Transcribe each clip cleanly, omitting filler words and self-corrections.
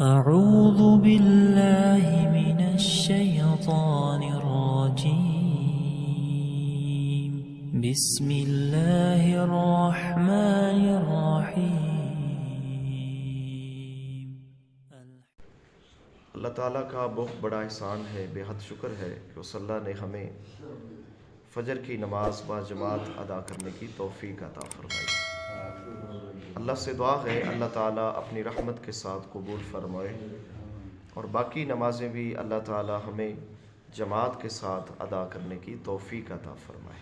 أعوذ بالله من الشيطان الرجيم بسم الله الرحمن الرحيم اللہ تعالیٰ کا بہت بڑا احسان ہے، بے حد شکر ہے کہ اس اللہ نے ہمیں فجر کی نماز با جماعت ادا کرنے کی توفیق عطا فرمائی۔ اللہ سے دعا ہے اللہ تعالیٰ اپنی رحمت کے ساتھ قبول فرمائے اور باقی نمازیں بھی اللہ تعالیٰ ہمیں جماعت کے ساتھ ادا کرنے کی توفیق عطا فرمائے۔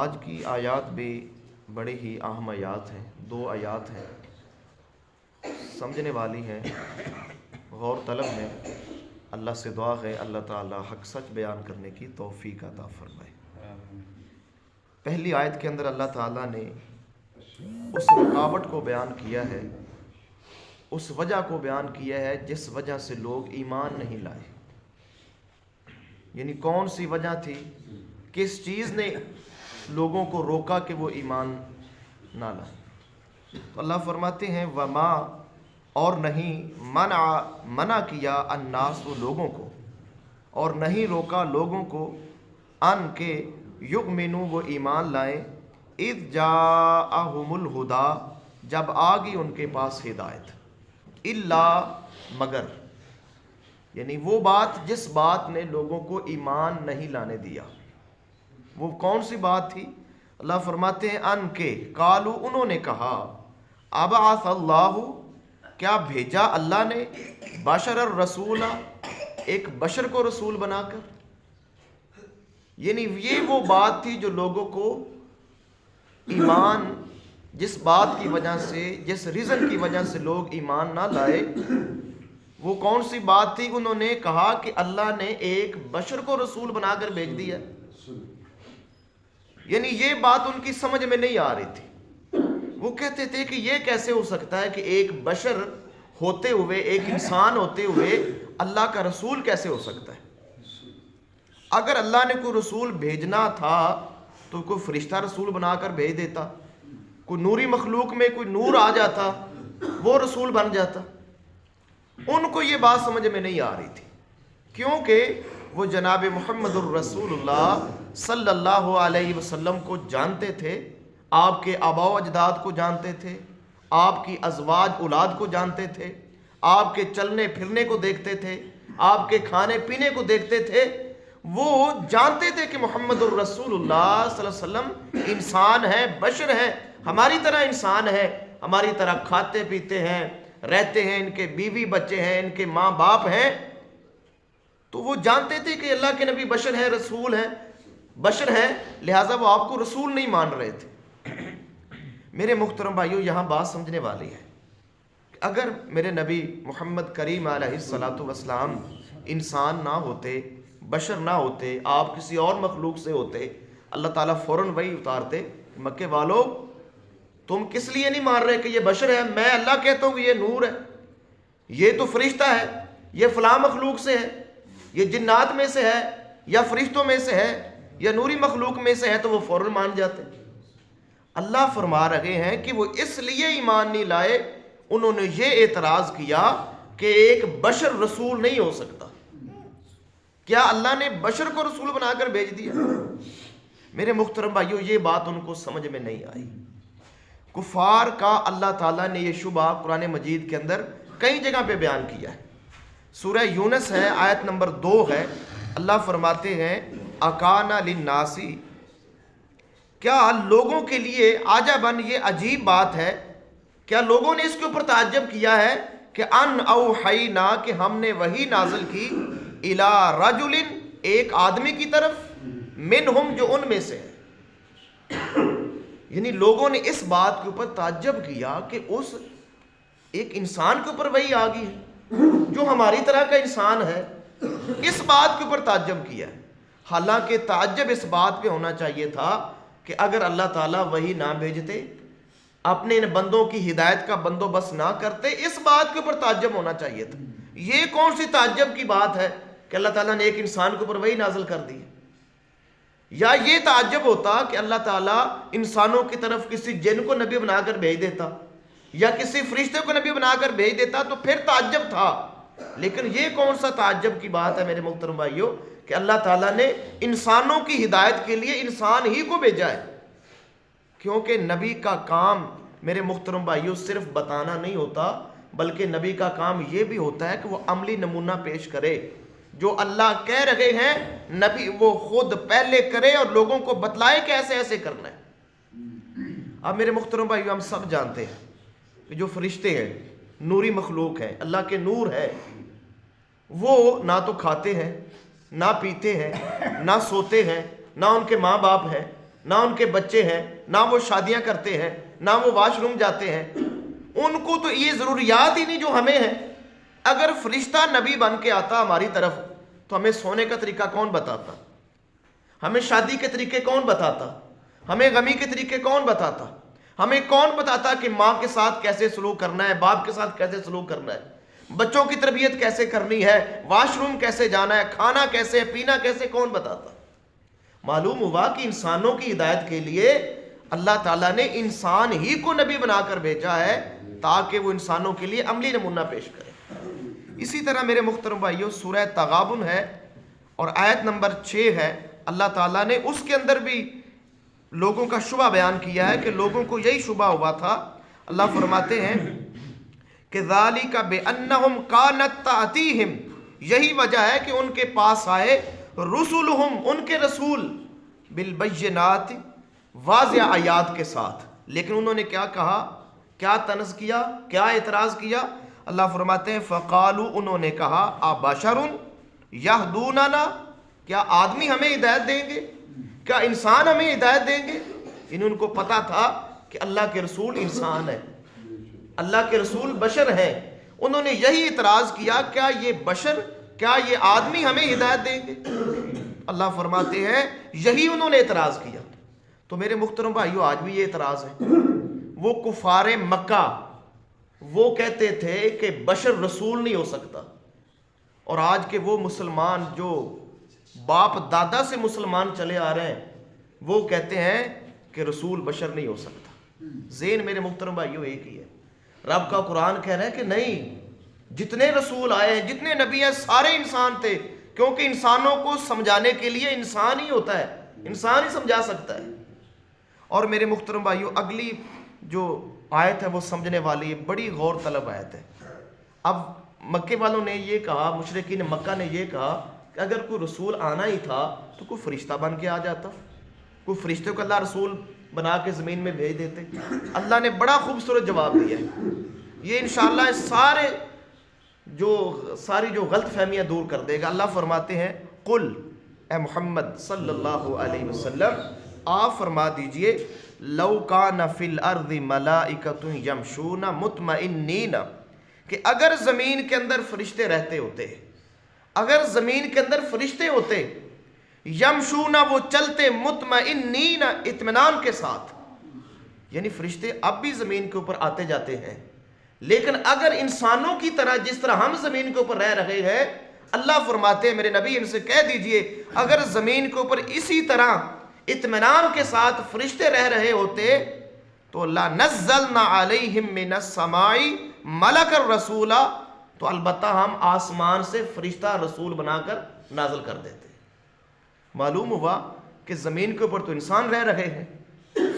آج کی آیات بھی بڑی ہی اہم آیات ہیں، 2 آیات ہیں، سمجھنے والی ہیں، غور طلب ہیں۔ اللہ سے دعا ہے اللہ تعالیٰ حق سچ بیان کرنے کی توفیق عطا فرمائے۔ پہلی آیت کے اندر اللہ تعالیٰ نے اس رکاوٹ کو بیان کیا ہے، اس وجہ کو بیان کیا ہے جس وجہ سے لوگ ایمان نہیں لائے۔ یعنی کون سی وجہ تھی، کس چیز نے لوگوں کو روکا کہ وہ ایمان نہ لائے۔ تو اللہ فرماتے ہیں وما، اور نہیں منع کیا الناس، لوگوں کو، اور نہیں روکا لوگوں کو ان کے یؤمنوا، وہ ایمان لائیں، اذ جاءہم الہدی، جب آ گئی ان کے پاس ہدایت، الا، مگر، یعنی وہ بات جس بات نے لوگوں کو ایمان نہیں لانے دیا، وہ کون سی بات تھی؟ اللہ فرماتے ہیں ان کے قالو، انہوں نے کہا، ابعث اللہ، کیا بھیجا اللہ نے، بشر الرسول، ایک بشر کو رسول بنا کر۔ یعنی یہ وہ بات تھی جو لوگوں کو ایمان، جس بات کی وجہ سے، جس ریزن کی وجہ سے لوگ ایمان نہ لائے، وہ کون سی بات تھی؟ انہوں نے کہا کہ اللہ نے ایک بشر کو رسول بنا کر بھیج دیا۔ یعنی یہ بات ان کی سمجھ میں نہیں آ رہی تھی۔ وہ کہتے تھے کہ یہ کیسے ہو سکتا ہے کہ ایک بشر ہوتے ہوئے، ایک انسان ہوتے ہوئے اللہ کا رسول کیسے ہو سکتا ہے؟ اگر اللہ نے کوئی رسول بھیجنا تھا تو کوئی فرشتہ رسول بنا کر بھیج دیتا، کوئی نوری مخلوق میں کوئی نور آ جاتا، وہ رسول بن جاتا۔ ان کو یہ بات سمجھ میں نہیں آ رہی تھی، کیونکہ وہ جناب محمد الرسول اللہ صلی اللہ علیہ وسلم کو جانتے تھے، آپ کے آباء و اجداد کو جانتے تھے، آپ کی ازواج اولاد کو جانتے تھے، آپ کے چلنے پھرنے کو دیکھتے تھے، آپ کے کھانے پینے کو دیکھتے تھے۔ وہ جانتے تھے کہ محمد الرسول اللہ صلی اللہ علیہ وسلم انسان ہیں، بشر ہیں، ہماری طرح انسان ہے، ہماری طرح کھاتے پیتے ہیں، رہتے ہیں، ان کے بیوی بچے ہیں، ان کے ماں باپ ہیں۔ تو وہ جانتے تھے کہ اللہ کے نبی بشر ہیں، رسول ہیں، بشر ہیں، لہٰذا وہ آپ کو رسول نہیں مان رہے تھے۔ میرے محترم بھائیوں، یہاں بات سمجھنے والی ہے کہ اگر میرے نبی محمد کریم علیہ الصلوۃ والسلام انسان نہ ہوتے، بشر نہ ہوتے، آپ کسی اور مخلوق سے ہوتے، اللہ تعالیٰ فوراً وہی اتارتے، مکے والو تم کس لیے نہیں مان رہے کہ یہ بشر ہے؟ میں اللہ کہتا ہوں کہ یہ نور ہے، یہ تو فرشتہ ہے، یہ فلاں مخلوق سے ہے، یہ جنات میں سے ہے، یا فرشتوں میں سے ہے، یا نوری مخلوق میں سے ہے، تو وہ فوراً مان جاتے۔ اللہ فرما رہے ہیں کہ وہ اس لیے ایمان نہیں لائے، انہوں نے یہ اعتراض کیا کہ ایک بشر رسول نہیں ہو سکتا۔ کیا اللہ نے بشر کو رسول بنا کر بھیج دیا؟ میرے محترم بھائیوں، یہ بات ان کو سمجھ میں نہیں آئی۔ کفار کا اللہ تعالیٰ نے یہ شبہ قرآن مجید کے اندر کئی جگہ پہ بیان کیا ہے۔ سورہ یونس ہے، آیت نمبر 2 ہے، اللہ فرماتے ہیں اکانا للناس، کیا لوگوں کے لیے عجباً، یہ عجیب بات ہے، کیا لوگوں نے اس کے اوپر تعجب کیا ہے کہ ان اوحینا، کہ ہم نے وحی نازل کی، الی رجل، ایک آدمی کی طرف، منہم، جو ان میں سے ہے۔ یعنی لوگوں نے اس بات کے اوپر تعجب کیا کہ اس ایک انسان کے اوپر وحی آ گئی ہے جو ہماری طرح کا انسان ہے، اس بات کے اوپر تعجب کیا ہے۔ حالانکہ تعجب اس بات پہ ہونا چاہیے تھا کہ اگر اللہ تعالیٰ وحی نہ بھیجتے، اپنے ان بندوں کی ہدایت کا بندوبست نہ کرتے، اس بات کے اوپر تعجب ہونا چاہیے تھا۔ یہ کون سی تعجب کی بات ہے کہ اللہ تعالیٰ نے ایک انسان کے اوپر وحی نازل کر دی؟ یا یہ تعجب ہوتا کہ اللہ تعالیٰ انسانوں کی طرف کسی جن کو نبی بنا کر بھیج دیتا، یا کسی فرشتے کو نبی بنا کر بھیج دیتا تو پھر تعجب تھا، لیکن یہ کون سا تعجب کی بات ہے میرے محترم بھائیوں کہ اللہ تعالیٰ نے انسانوں کی ہدایت کے لیے انسان ہی کو بھیجا ہے، کیونکہ نبی کا کام میرے محترم بھائیوں صرف بتانا نہیں ہوتا، بلکہ نبی کا کام یہ بھی ہوتا ہے کہ وہ عملی نمونہ پیش کرے۔ جو اللہ کہہ رہے ہیں نبی وہ خود پہلے کرے اور لوگوں کو بتلائے کہ ایسے ایسے کرنا ہے۔ اب میرے محترم بھائیوں ہم سب جانتے ہیں کہ جو فرشتے ہیں نوری مخلوق ہیں، اللہ کے نور ہے، وہ نہ تو کھاتے ہیں، نہ پیتے ہیں، نہ سوتے ہیں، نہ ان کے ماں باپ ہیں، نہ ان کے بچے ہیں، نہ وہ شادیاں کرتے ہیں، نہ وہ واش روم جاتے ہیں، ان کو تو یہ ضروریات ہی نہیں جو ہمیں ہیں۔ اگر فرشتہ نبی بن کے آتا ہماری طرف تو ہمیں سونے کا طریقہ کون بتاتا، ہمیں شادی کے طریقے کون بتاتا، ہمیں غمی کے طریقے کون بتاتا، ہمیں کون بتاتا کہ ماں کے ساتھ کیسے سلوک کرنا ہے، باپ کے ساتھ کیسے سلوک کرنا ہے، بچوں کی تربیت کیسے کرنی ہے، واش روم کیسے جانا ہے، کھانا کیسے ہے، پینا کیسے، کون بتاتا؟ معلوم ہوا کہ انسانوں کی ہدایت کے لیے اللہ تعالیٰ نے انسان ہی کو نبی بنا کر بھیجا ہے تاکہ وہ انسانوں کے لیے عملی نمونہ پیش کرے۔ اسی طرح میرے محترم بھائیوں سورہ تغابن ہے اور آیت نمبر 6 ہے، اللہ تعالیٰ نے اس کے اندر بھی لوگوں کا شبہ بیان کیا ہے کہ لوگوں کو یہی شبہ ہوا تھا۔ اللہ فرماتے ہیں کہ ذالک بأنہم کانت تأتیہم، یہی وجہ ہے کہ ان کے پاس آئے رسولہم، ان کے رسول، بالبینات، واضح آیات کے ساتھ، لیکن انہوں نے کیا کہا، کیا طنز کیا، کیا اعتراض کیا؟ اللہ فرماتے ہیں فقالو، انہوں نے کہا ابشر یہدوننا، کیا آدمی ہمیں ہدایت دیں گے، کیا انسان ہمیں ہدایت دیں گے؟ ان کو پتا تھا کہ اللہ کے رسول انسان ہے، اللہ کے رسول بشر ہیں، انہوں نے یہی اعتراض کیا کیا یہ بشر، کیا یہ آدمی ہمیں ہدایت دیں گے؟ اللہ فرماتے ہیں یہی انہوں نے اعتراض کیا۔ تو میرے محترم بھائیو آج بھی یہ اعتراض ہے۔ وہ کفار مکہ وہ کہتے تھے کہ بشر رسول نہیں ہو سکتا، اور آج کے وہ مسلمان جو باپ دادا سے مسلمان چلے آ رہے ہیں وہ کہتے ہیں کہ رسول بشر نہیں ہو سکتا۔ ذہن میرے محترم بھائیو ایک ہی ہے۔ رب کا قرآن کہہ رہا ہے کہ نہیں، جتنے رسول آئے ہیں، جتنے نبی ہیں، سارے انسان تھے، کیونکہ انسانوں کو سمجھانے کے لیے انسان ہی ہوتا ہے، انسان ہی سمجھا سکتا ہے۔ اور میرے محترم بھائیو اگلی جو آیت ہے وہ سمجھنے والی ہے، بڑی غور طلب آیت ہے۔ اب مکے والوں نے یہ کہا، مشرکین مکہ نے یہ کہا کہ اگر کوئی رسول آنا ہی تھا تو کوئی فرشتہ بن کے آ جاتا، کوئی فرشتے کو اللہ رسول بنا کے زمین میں بھیج دیتے۔ اللہ نے بڑا خوبصورت جواب دیا ہے، یہ انشاءاللہ ساری جو غلط فہمیاں دور کر دے گا۔ اللہ فرماتے ہیں قل، اے محمد صلی اللہ علیہ وسلم آپ فرما دیجئے، لو کان فی الارض ملائکۃ یمشون مطمئنین، کہ اگر زمین کے اندر فرشتے رہتے ہوتے، اگر زمین کے اندر فرشتے ہوتے، یمشون وہ چلتے، مطمئنین اطمینان کے ساتھ، یعنی فرشتے اب بھی زمین کے اوپر آتے جاتے ہیں، لیکن اگر انسانوں کی طرح جس طرح ہم زمین کے اوپر رہ رہے ہیں، اللہ فرماتے ہیں میرے نبی ان سے کہہ دیجئے اگر زمین کے اوپر اسی طرح اطمینان کے ساتھ فرشتے رہ رہے ہوتے تو لا نزلنا علیہم من السماء ملک الرسولا، تو البتہ ہم آسمان سے فرشتہ رسول بنا کر نازل کر دیتے۔ معلوم ہوا کہ زمین کے اوپر تو انسان رہ رہے ہیں،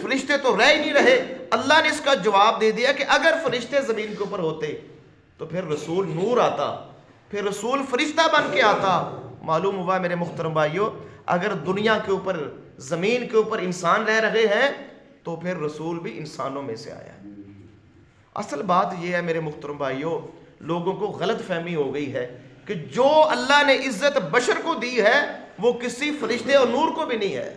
فرشتے تو رہ ہی نہیں رہے۔ اللہ نے اس کا جواب دے دیا کہ اگر فرشتے زمین کے اوپر ہوتے تو پھر رسول نور آتا، پھر رسول فرشتہ بن کے آتا۔ معلوم ہوا میرے محترم بھائیو اگر دنیا کے اوپر، زمین کے اوپر انسان رہ رہے ہیں تو پھر رسول بھی انسانوں میں سے آیا ہے۔ اصل بات یہ ہے میرے محترم بھائیو، لوگوں کو غلط فہمی ہو گئی ہے کہ جو اللہ نے عزت بشر کو دی ہے وہ کسی فرشتے اور نور کو بھی نہیں ہے۔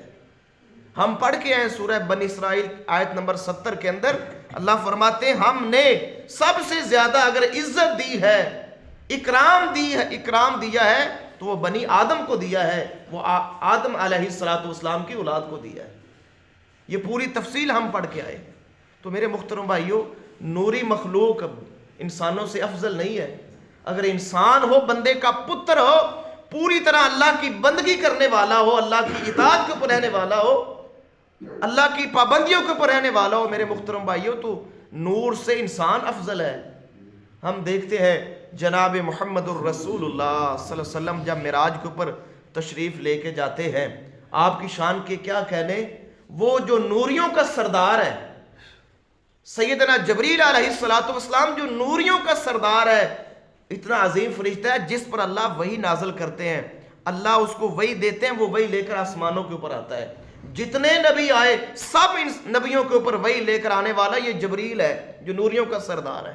ہم پڑھ کے آئے سورہ بنی اسرائیل آیت نمبر 70 کے اندر اللہ فرماتے ہیں ہم نے سب سے زیادہ اگر عزت دی ہے، اکرام دیا ہے تو وہ بنی آدم کو دیا ہے، وہ آدم علیہ السلام کی اولاد کو دیا ہے۔ یہ پوری تفصیل ہم پڑھ کے آئے۔ تو میرے محترم بھائیو نوری مخلوق انسانوں سے افضل نہیں ہے۔ اگر انسان ہو، بندے کا پتر ہو، پوری طرح اللہ کی بندگی کرنے والا ہو، اللہ کی اطاعت کے اوپر رہنے والا ہو، اللہ کی پابندیوں کے اوپر رہنے والا ہو، میرے محترم بھائیو تو نور سے انسان افضل ہے. ہم دیکھتے ہیں جناب محمد الرسول اللہ صلی اللہ علیہ وسلم جب معراج کے اوپر تشریف لے کے جاتے ہیں، آپ کی شان کے کیا کہنے، وہ جو نوریوں کا سردار ہے سیدنا جبریل علیہ السلام، جو نوریوں کا سردار ہے، اتنا عظیم فرشتہ ہے جس پر اللہ وحی نازل کرتے ہیں، اللہ اس کو وحی دیتے ہیں، وہ وحی لے کر آسمانوں کے اوپر آتا ہے. جتنے نبی آئے سب ان نبیوں کے اوپر وحی لے کر آنے والا یہ جبریل ہے جو نوریوں کا سردار ہے.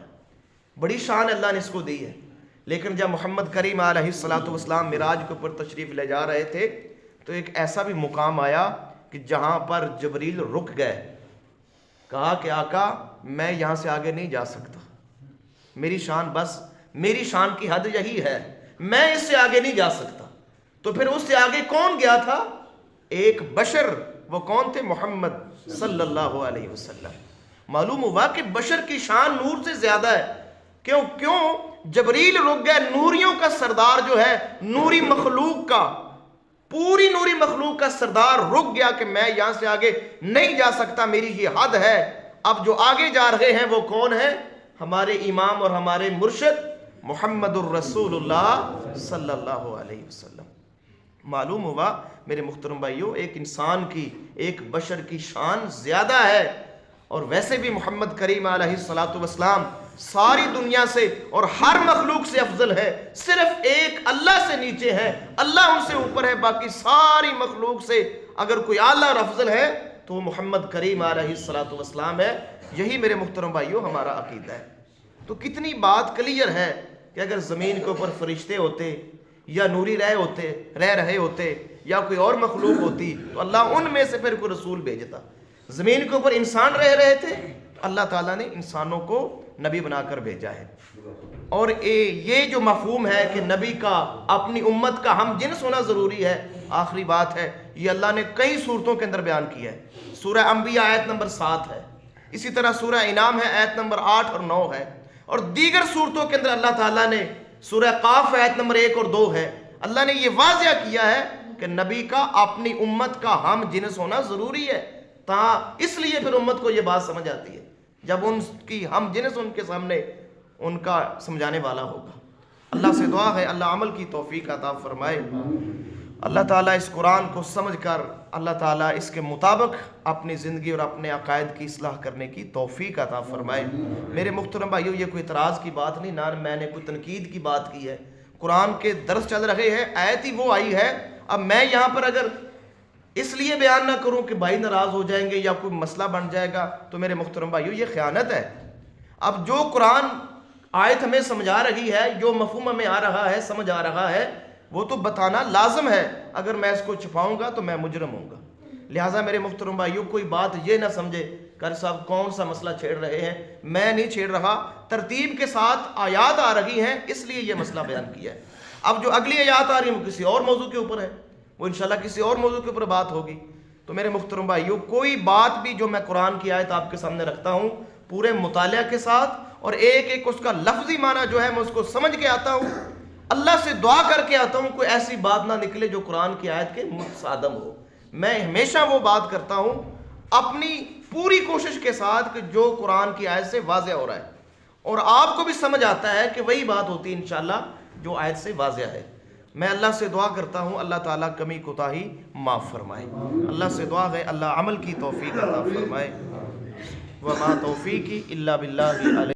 بڑی شان اللہ نے اس کو دی ہے. لیکن جب محمد کریم علیہ السلام معراج کے اوپر تشریف لے جا رہے تھے تو ایک ایسا بھی مقام آیا کہ جہاں پر جبریل رک گئے. کہا کہ آقا میں یہاں سے آگے نہیں جا سکتا، میری شان کی حد یہی ہے، میں اس سے آگے نہیں جا سکتا. تو پھر اس سے آگے کون گیا تھا؟ ایک بشر. وہ کون تھے؟ محمد صلی اللہ علیہ وسلم. معلوم ہوا کہ بشر کی شان نور سے زیادہ ہے. کیوں؟ جبریل رک گئے، نوریوں کا سردار جو ہے، نوری مخلوق کا، پوری نوری مخلوق کا سردار رک گیا کہ میں یہاں سے آگے نہیں جا سکتا، میری یہ حد ہے. اب جو آگے جا رہے ہیں وہ کون ہیں؟ ہمارے امام اور ہمارے مرشد محمد الرسول اللہ صلی اللہ علیہ وسلم. معلوم ہوا میرے محترم بھائیوں، ایک انسان کی، ایک بشر کی شان زیادہ ہے. اور ویسے بھی محمد کریم علیہ السلام ساری دنیا سے اور ہر مخلوق سے افضل ہے. صرف ایک اللہ سے نیچے ہے، اللہ ان سے اوپر ہے. باقی ساری مخلوق سے اگر کوئی اعلیٰ اور افضل ہے تو وہ محمد کریم علیہ السلام ہے. یہی میرے محترم بھائیوں ہمارا عقیدہ ہے. تو کتنی بات کلیئر ہے کہ اگر زمین کے اوپر فرشتے ہوتے یا نوری رہ رہے ہوتے یا کوئی اور مخلوق ہوتی تو اللہ ان میں سے پھر کوئی رسول بھیجتا. زمین کے اوپر انسان رہ رہے تھے، اللہ تعالیٰ نے انسانوں کو نبی بنا کر بھیجا ہے. اور یہ جو مفہوم ہے کہ نبی کا، اپنی امت کا ہم جنس ہونا ضروری ہے، آخری بات ہے، یہ اللہ نے کئی صورتوں کے اندر بیان کیا ہے. سورہ انبیاء آیت نمبر 7 ہے، اسی طرح سورہ انعام ہے آیت نمبر 8 اور 9 ہے، اور دیگر صورتوں کے اندر اللہ تعالیٰ نے سورہ قاف آیت نمبر 1 اور 2 ہے، اللہ نے یہ واضح کیا ہے کہ نبی کا اپنی امت کا ہم جنس ہونا ضروری ہے. اس لیے پھر امت کو یہ بات سمجھ آتی ہے جب ان کی ہم جنس ان کے سامنے ان کا سمجھانے والا ہوگا. اللہ سے دعا ہے اللہ عمل کی توفیق عطا فرمائے. اللہ تعالیٰ اس قرآن کو سمجھ کر اللہ تعالیٰ اس کے مطابق اپنی زندگی اور اپنے عقائد کی اصلاح کرنے کی توفیق عطا فرمائے. میرے محترم بھائیو، یہ کوئی اعتراض کی بات نہیں، نہ میں نے کوئی تنقید کی بات کی ہے. قرآن کے درس چل رہے ہیں، آیت ہی وہ آئی ہے. اب میں یہاں پر اگر اس لیے بیان نہ کروں کہ بھائی ناراض ہو جائیں گے یا کوئی مسئلہ بن جائے گا تو میرے محترم بھائیو یہ خیانت ہے. اب جو قرآن آیت ہمیں سمجھا رہی ہے، جو مفہوم ہمیں آ رہا ہے، سمجھ آ رہا ہے، وہ تو بتانا لازم ہے. اگر میں اس کو چھپاؤں گا تو میں مجرم ہوں گا. لہٰذا میرے محترم بھائیو کوئی بات یہ نہ سمجھے قاری صاحب کون سا مسئلہ چھیڑ رہے ہیں. میں نہیں چھیڑ رہا، ترتیب کے ساتھ آیات آ رہی ہیں اس لیے یہ مسئلہ بیان کیا ہے. اب جو اگلی آیات آ رہی ہیں وہ کسی اور موضوع کے اوپر ہے، وہ انشاءاللہ کسی اور موضوع کے اوپر بات ہوگی. تو میرے محترم بھائیو کوئی بات بھی جو میں قرآن کی آیت آپ کے سامنے رکھتا ہوں پورے مطالعہ کے ساتھ اور ایک ایک اس کا لفظی معنی جو ہے میں اس کو سمجھ کے آتا ہوں، اللہ سے دعا کر کے آتا ہوں کوئی ایسی بات نہ نکلے جو قرآن کی آیت کے متصادم ہو. میں ہمیشہ وہ بات کرتا ہوں اپنی پوری کوشش کے ساتھ کہ جو قرآن کی آیت سے واضح ہو رہا ہے اور آپ کو بھی سمجھ آتا ہے کہ وہی بات ہوتی ہے انشاءاللہ جو آیت سے واضح ہے. میں اللہ سے دعا کرتا ہوں اللہ تعالیٰ کمی کوتاہی معاف فرمائے. اللہ سے دعا ہے اللہ عمل کی توفیق عطا فرمائے. وما توفیقی الا باللہ.